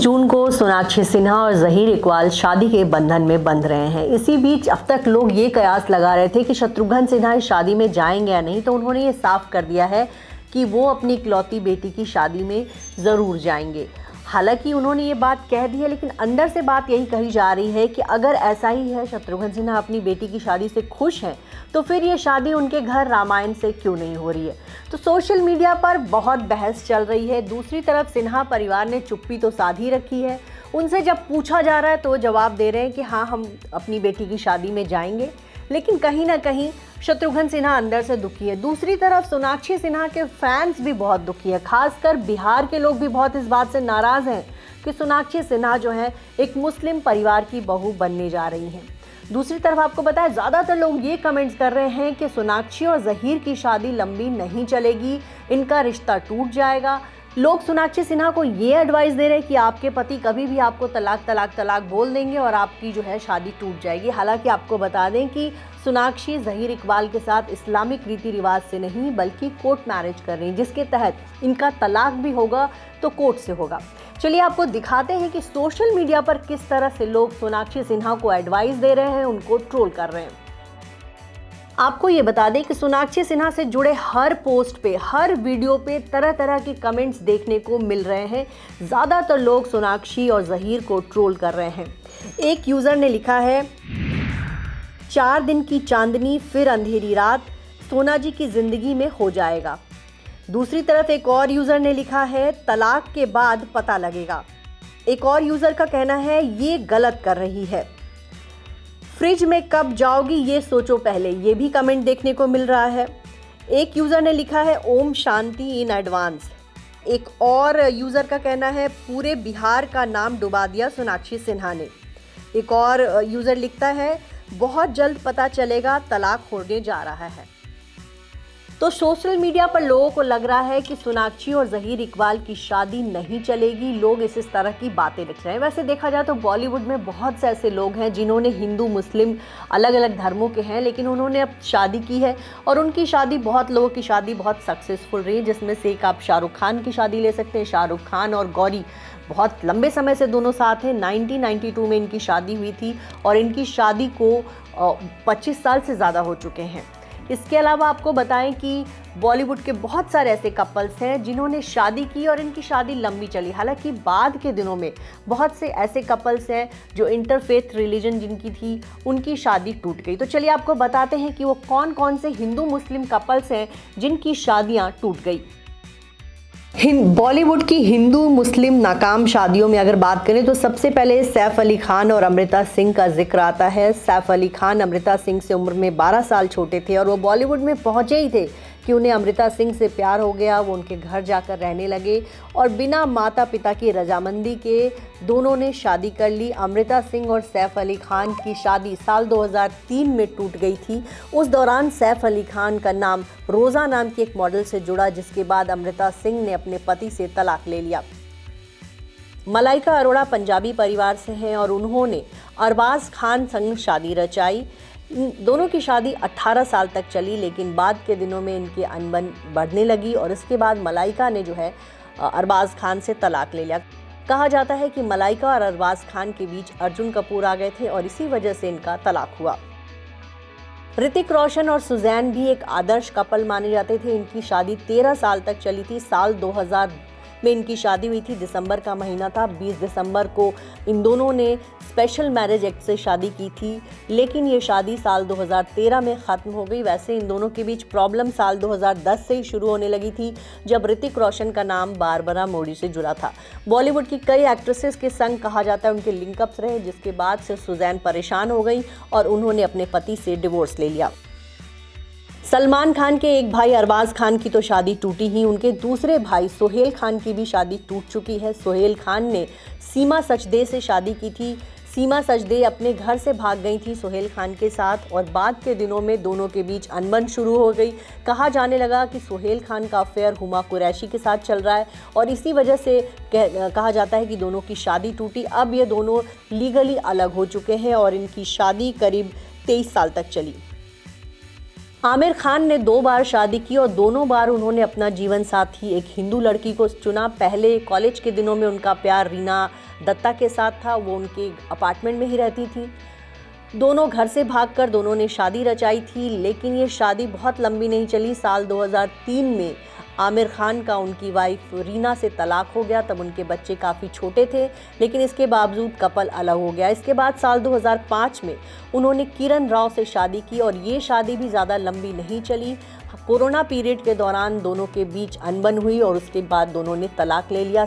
जून को सोनाक्षी सिन्हा और ज़हीर इकबाल शादी के बंधन में बंध रहे हैं। इसी बीच अब तक लोग ये कयास लगा रहे थे कि शत्रुघ्न सिन्हा इस शादी में जाएंगे या नहीं, तो उन्होंने ये साफ कर दिया है कि वो अपनी इकलौती बेटी की शादी में ज़रूर जाएंगे। हालांकि उन्होंने ये बात कह दी है, लेकिन अंदर से बात यही कही जा रही है कि अगर ऐसा ही है, शत्रुघ्न सिन्हा अपनी बेटी की शादी से खुश हैं, तो फिर ये शादी उनके घर रामायण से क्यों नहीं हो रही है। तो सोशल मीडिया पर बहुत बहस चल रही है। दूसरी तरफ सिन्हा परिवार ने चुप्पी तो साध ही रखी है। उनसे जब पूछा जा रहा है तो जवाब दे रहे हैं कि हाँ, हम अपनी बेटी की शादी में जाएंगे, लेकिन कहीं ना कहीं शत्रुघ्न सिन्हा अंदर से दुखी है। दूसरी तरफ सोनाक्षी सिन्हा के फैंस भी बहुत दुखी है। खासकर बिहार के लोग भी बहुत इस बात से नाराज़ हैं कि सोनाक्षी सिन्हा जो है एक मुस्लिम परिवार की बहू बनने जा रही हैं। दूसरी तरफ आपको बताया, ज़्यादातर लोग ये कमेंट्स कर रहे हैं कि सोनाक्षी और ज़हीर की शादी लंबी नहीं चलेगी, इनका रिश्ता टूट जाएगा। लोग सोनाक्षी सिन्हा को ये एडवाइस दे रहे हैं कि आपके पति कभी भी आपको तलाक बोल देंगे और आपकी जो है शादी टूट जाएगी। हालांकि आपको बता दें कि सोनाक्षी ज़हीर इकबाल के साथ इस्लामिक रीति रिवाज से नहीं बल्कि कोर्ट मैरिज कर रही हैं, जिसके तहत इनका तलाक भी होगा तो कोर्ट से होगा। चलिए आपको दिखाते हैं कि सोशल मीडिया पर किस तरह से लोग सोनाक्षी सिन्हा को एडवाइस दे रहे हैं, उनको ट्रोल कर रहे हैं। आपको ये बता दें कि सोनाक्षी सिन्हा से जुड़े हर पोस्ट पे, हर वीडियो पे तरह तरह के कमेंट्स देखने को मिल रहे हैं। ज़्यादातर लोग सोनाक्षी और ज़हीर को ट्रोल कर रहे हैं। एक यूज़र ने लिखा है, 4 दिन की चांदनी फिर अंधेरी रात, सोना जी की ज़िंदगी में हो जाएगा। दूसरी तरफ एक और यूज़र ने लिखा है, तलाक के बाद पता लगेगा। एक और यूज़र का कहना है, ये गलत कर रही है। फ्रिज में कब जाओगी ये सोचो पहले, ये भी कमेंट देखने को मिल रहा है। एक यूज़र ने लिखा है, ओम शांति इन एडवांस। एक और यूज़र का कहना है, पूरे बिहार का नाम डुबा दिया सोनाक्षी सिन्हा ने। एक और यूज़र लिखता है, बहुत जल्द पता चलेगा तलाक होने जा रहा है। तो सोशल मीडिया पर लोगों को लग रहा है कि सोनाक्षी और ज़हीर इकबाल की शादी नहीं चलेगी। लोग इस तरह की बातें लिख रहे हैं। वैसे देखा जाए तो बॉलीवुड में बहुत से ऐसे लोग हैं जिन्होंने हिंदू मुस्लिम अलग अलग धर्मों के हैं, लेकिन उन्होंने अब शादी की है और उनकी शादी, बहुत लोगों की शादी बहुत सक्सेसफुल रही है। जिसमें से एक आप शाहरुख खान की शादी ले सकते हैं। शाहरुख खान और गौरी बहुत लंबे समय से दोनों साथ हैं। 1992 में इनकी शादी हुई थी और इनकी शादी को 25 साल से ज़्यादा हो चुके हैं। इसके अलावा आपको बताएं कि बॉलीवुड के बहुत सारे ऐसे कपल्स हैं जिन्होंने शादी की और इनकी शादी लंबी चली। हालांकि बाद के दिनों में बहुत से ऐसे कपल्स हैं जो इंटरफेथ रिलीजन जिनकी थी, उनकी शादी टूट गई। तो चलिए आपको बताते हैं कि वो कौन कौन से हिंदू मुस्लिम कपल्स हैं जिनकी शादियां टूट गई। बॉलीवुड की हिंदू मुस्लिम नाकाम शादियों में अगर बात करें तो सबसे पहले सैफ अली खान और अमृता सिंह का जिक्र आता है। सैफ अली खान अमृता सिंह से उम्र में 12 साल छोटे थे और वो बॉलीवुड में पहुंचे ही थे कि उन्हें अमृता सिंह से प्यार हो गया। वो उनके घर जाकर रहने लगे और बिना माता पिता की रजामंदी के दोनों ने शादी कर ली। अमृता सिंह और सैफ अली खान की शादी साल 2003 में टूट गई थी। उस दौरान सैफ अली खान का नाम रोज़ा नाम की एक मॉडल से जुड़ा, जिसके बाद अमृता सिंह ने अपने पति से तलाक ले लिया। मलाइका अरोड़ा पंजाबी परिवार से हैं और उन्होंने अरबाज खान संग शादी रचाई। दोनों की शादी 18 साल तक चली, लेकिन बाद के दिनों में इनकी अनबन बढ़ने लगी और इसके बाद मलाइका ने जो है अरबाज खान से तलाक ले लिया। कहा जाता है कि मलाइका और अरबाज खान के बीच अर्जुन कपूर आ गए थे और इसी वजह से इनका तलाक हुआ। ऋतिक रोशन और सुजैन भी एक आदर्श कपल माने जाते थे। इनकी शादी 13 साल तक चली थी। साल 2000 में इनकी शादी हुई थी। दिसंबर का महीना था। 20 दिसंबर को इन दोनों ने स्पेशल मैरिज एक्ट से शादी की थी, लेकिन ये शादी साल 2013 में ख़त्म हो गई। वैसे इन दोनों के बीच प्रॉब्लम साल 2010 से ही शुरू होने लगी थी, जब ऋतिक रोशन का नाम बारबरा मोडी से जुड़ा था। बॉलीवुड की कई एक्ट्रेसेस के संग कहा जाता है उनके लिंकअप्स रहे, जिसके बाद से सुजैन परेशान हो गई और उन्होंने अपने पति से डिवोर्स ले लिया। सलमान खान के एक भाई अरबाज खान की तो शादी टूटी ही, उनके दूसरे भाई सोहेल खान की भी शादी टूट चुकी है। सोहेल खान ने सीमा सचदे से शादी की थी। सीमा सचदे अपने घर से भाग गई थी सोहेल खान के साथ और बाद के दिनों में दोनों के बीच अनबन शुरू हो गई। कहा जाने लगा कि सोहेल खान का अफेयर हुमा कुरैशी के साथ चल रहा है और इसी वजह से कहा जाता है कि दोनों की शादी टूटी। अब ये दोनों लीगली अलग हो चुके हैं और इनकी शादी करीब 23 साल तक चली। आमिर खान ने 2 बार शादी की और दोनों बार उन्होंने अपना जीवन साथी एक हिंदू लड़की को चुना। पहले कॉलेज के दिनों में उनका प्यार रीना दत्ता के साथ था, वो उनके अपार्टमेंट में ही रहती थी। दोनों घर से भागकर दोनों ने शादी रचाई थी, लेकिन ये शादी बहुत लंबी नहीं चली। साल 2003 में आमिर खान का उनकी वाइफ रीना से तलाक हो गया। तब उनके बच्चे काफ़ी छोटे थे, लेकिन इसके बावजूद कपल अलग हो गया। इसके बाद साल 2005 में उन्होंने किरण राव से शादी की और ये शादी भी ज़्यादा लंबी नहीं चली। कोरोना पीरियड के दौरान दोनों के बीच अनबन हुई और उसके बाद दोनों ने तलाक ले लिया।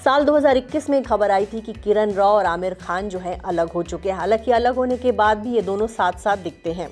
साल 2021 में खबर आई थी कि किरण राव और आमिर खान जो है अलग हो चुके हैं। हालांकि अलग होने के बाद भी ये दोनों साथ साथ दिखते हैं।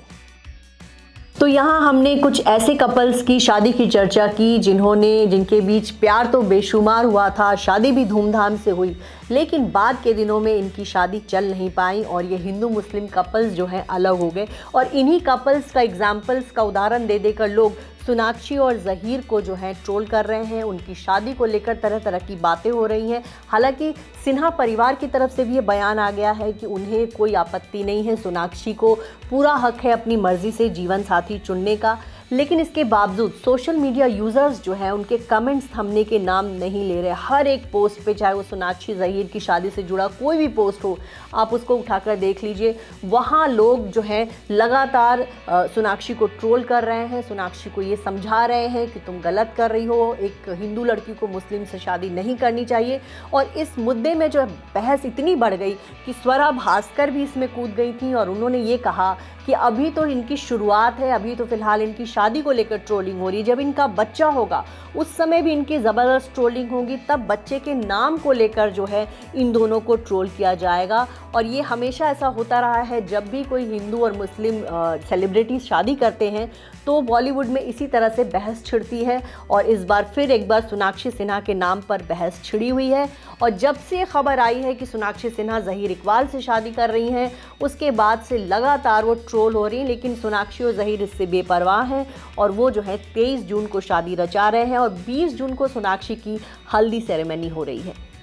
तो यहाँ हमने कुछ ऐसे कपल्स की शादी की चर्चा की जिनके बीच प्यार तो बेशुमार हुआ था, शादी भी धूमधाम से हुई, लेकिन बाद के दिनों में इनकी शादी चल नहीं पाई और ये हिंदू मुस्लिम कपल्स जो हैं अलग हो गए। और इन्हीं कपल्स का एग्जाम्पल्स का उदाहरण दे देकर लोग सोनाक्षी और ज़हीर को जो है ट्रोल कर रहे हैं। उनकी शादी को लेकर तरह तरह की बातें हो रही हैं। हालांकि सिन्हा परिवार की तरफ से भी ये बयान आ गया है कि उन्हें कोई आपत्ति नहीं है, सोनाक्षी को पूरा हक है अपनी मर्जी से जीवन साथी चुनने का। लेकिन इसके बावजूद सोशल मीडिया यूज़र्स जो हैं उनके कमेंट्स थमने के नाम नहीं ले रहे। हर एक पोस्ट पे, चाहे वो सोनाक्षी ज़हीर की शादी से जुड़ा कोई भी पोस्ट हो, आप उसको उठाकर देख लीजिए, वहाँ लोग जो हैं लगातार सोनाक्षी को ट्रोल कर रहे हैं, सोनाक्षी को ये समझा रहे हैं कि तुम गलत कर रही हो, एक हिंदू लड़की को मुस्लिम से शादी नहीं करनी चाहिए। और इस मुद्दे में जो बहस इतनी बढ़ गई कि स्वरा भास्कर भी इसमें कूद गई थी और उन्होंने ये कहा कि अभी तो इनकी शुरुआत है, अभी तो फिलहाल इनकी शादी को लेकर ट्रोलिंग हो रही है। जब इनका बच्चा होगा उस समय भी इनकी ज़बरदस्त ट्रोलिंग होगी, तब बच्चे के नाम को लेकर जो है इन दोनों को ट्रोल किया जाएगा। और ये हमेशा ऐसा होता रहा है, जब भी कोई हिंदू और मुस्लिम सेलिब्रिटी शादी करते हैं तो बॉलीवुड में इसी तरह से बहस छिड़ती है। और इस बार फिर एक बार सोनाक्षी सिन्हा के नाम पर बहस छिड़ी हुई है। और जब से खबर आई है कि सोनाक्षी सिन्हा ज़हीर इकबाल से शादी कर रही हैं, उसके बाद से लगातार वो ट्रोल हो रही हैं। लेकिन सोनाक्षी और ज़हीर इससे बेपरवाह हैं और वो जो है 23 जून को शादी रचा रहे हैं और 20 जून को सोनाक्षी की हल्दी सेरेमनी हो रही है।